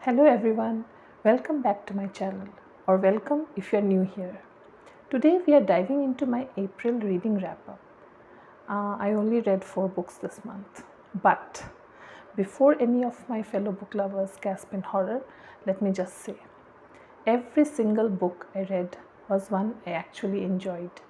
Hello everyone, welcome back to my channel, or welcome if you're new here. Today we are diving into my April reading wrap up. I only read 4 books this month, but before any of my fellow book lovers gasp in horror, let me just say every single book I read was one I actually enjoyed.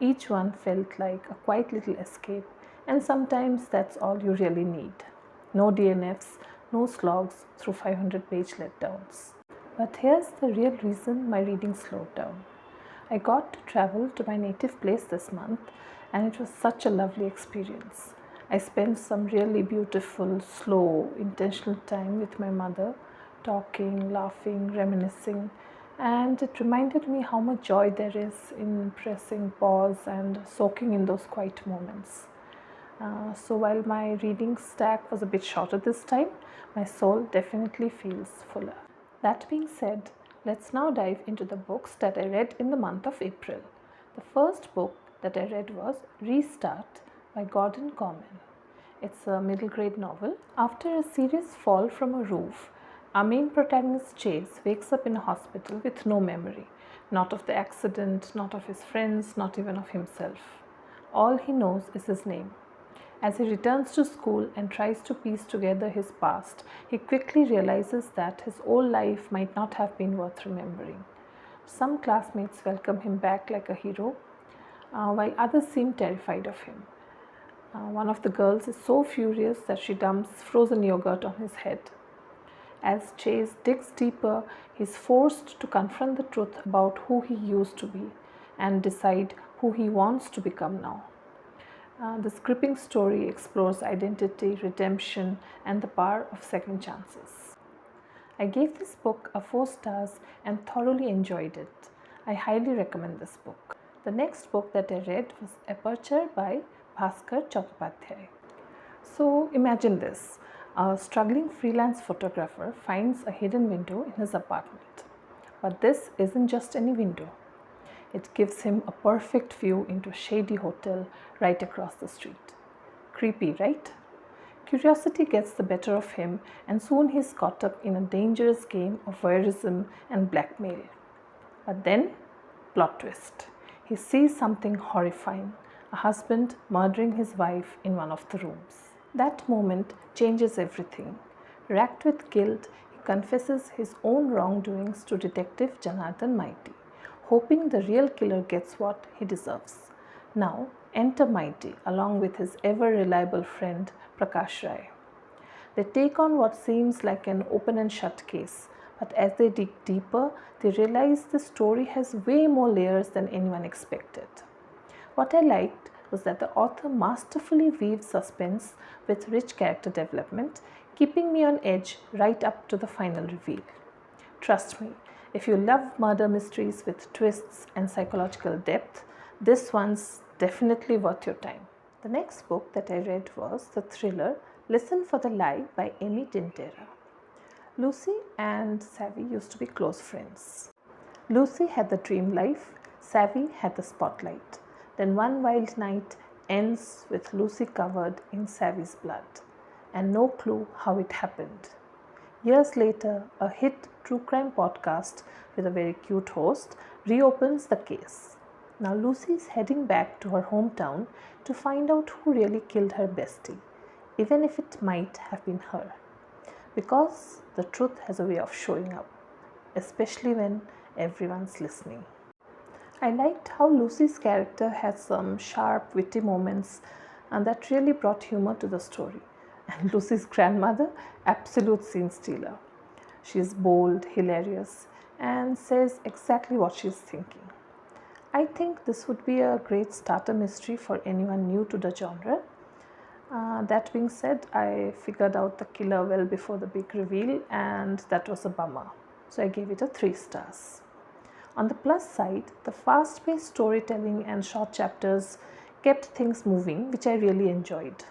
Each one felt like a quiet little escape, and sometimes that's all you really need. No DNFs, no slogs through 500-page letdowns. But here's the real reason my reading slowed down. I got to travel to my native place this month, and it was such a lovely experience. I spent some really beautiful, slow, intentional time with my mother, talking, laughing, reminiscing, and it reminded me how much joy there is in pressing pause and soaking in those quiet moments. So while my reading stack was a bit shorter this time, my soul definitely feels fuller. That being said, let's now dive into the books that I read in the month of April. The first book that I read was Restart by Gordon Corman. It's a middle grade novel. After a serious fall from a roof, our main protagonist Chase wakes up in a hospital with no memory, not of the accident, not of his friends, not even of himself. All he knows is his name. As he returns to school and tries to piece together his past, he quickly realizes that his whole life might not have been worth remembering. Some classmates welcome him back like a hero, while others seem terrified of him. One of the girls is so furious that she dumps frozen yogurt on his head. As Chase digs deeper, he is forced to confront the truth about who he used to be and decide who he wants to become now. This gripping story explores identity, redemption, and the power of second chances. I gave this book a 4 stars and thoroughly enjoyed it. I highly recommend this book. The next book that I read was Aperture by Bhaskar Chattopadhyay. So imagine this. A struggling freelance photographer finds a hidden window in his apartment. But this isn't just any window. It gives him a perfect view into a shady hotel right across the street. Creepy, right? Curiosity gets the better of him, and soon he's caught up in a dangerous game of voyeurism and blackmail. But then, plot twist. He sees something horrifying, a husband murdering his wife in one of the rooms. That moment changes everything. Racked with guilt, he confesses his own wrongdoings to Detective Janardhan Mighty, hoping the real killer gets what he deserves. Now, enter Mighty along with his ever reliable friend Prakash Rai. They take on what seems like an open and shut case, but as they dig deeper, they realize the story has way more layers than anyone expected. What I liked was that the author masterfully weaves suspense with rich character development, keeping me on edge right up to the final reveal. Trust me, if you love murder mysteries with twists and psychological depth, this one's definitely worth your time. The next book that I read was the thriller Listen for the Lie by Amy Tintera. Lucy and Savvy used to be close friends. Lucy had the dream life, Savvy had the spotlight. Then one wild night ends with Lucy covered in Savvy's blood, and no clue how it happened. Years later, a hit true crime podcast with a very cute host reopens the case. Now Lucy is heading back to her hometown to find out who really killed her bestie, even if it might have been her. Because the truth has a way of showing up, especially when everyone's listening. I liked how Lucy's character had some sharp, witty moments and that really brought humor to the story. And Lucy's grandmother, absolute scene stealer. She is bold, hilarious, and says exactly what she is thinking. I think this would be a great starter mystery for anyone new to the genre. That being said, I figured out the killer well before the big reveal, and that was a bummer. So I gave it a 3 stars. On the plus side, the fast-paced storytelling and short chapters kept things moving, which I really enjoyed.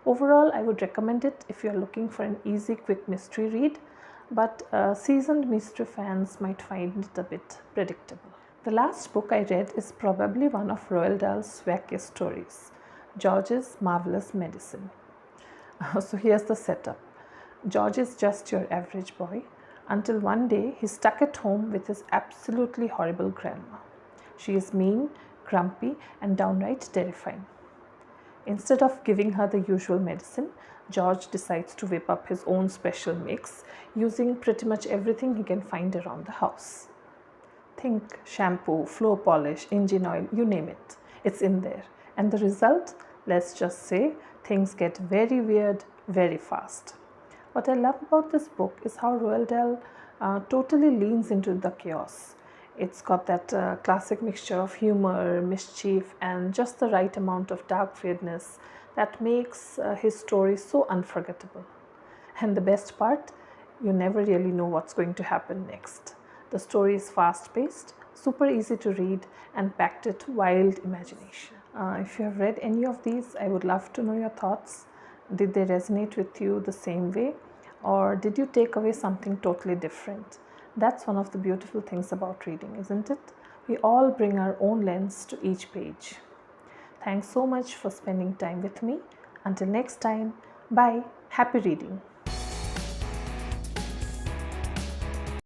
Overall, I would recommend it if you are looking for an easy, quick mystery read, but seasoned mystery fans might find it a bit predictable. The last book I read is probably one of Roald Dahl's wackiest stories, George's Marvelous Medicine. So here's the setup. George is just your average boy until one day he's stuck at home with his absolutely horrible grandma. She is mean, grumpy, and downright terrifying. Instead of giving her the usual medicine, George decides to whip up his own special mix using pretty much everything he can find around the house. Think shampoo, floor polish, engine oil, you name it. It's in there. And the result, let's just say, things get very weird very fast. What I love about this book is how Roald Dahl totally leans into the chaos. It's got that classic mixture of humor, mischief, and just the right amount of dark weirdness that makes his story so unforgettable. And the best part, you never really know what's going to happen next. The story is fast paced, super easy to read, and packed with wild imagination. If you have read any of these, I would love to know your thoughts. Did they resonate with you the same way? Or did you take away something totally different? That's one of the beautiful things about reading, isn't it? We all bring our own lens to each page. Thanks so much for spending time with me. Until next time, bye. Happy reading.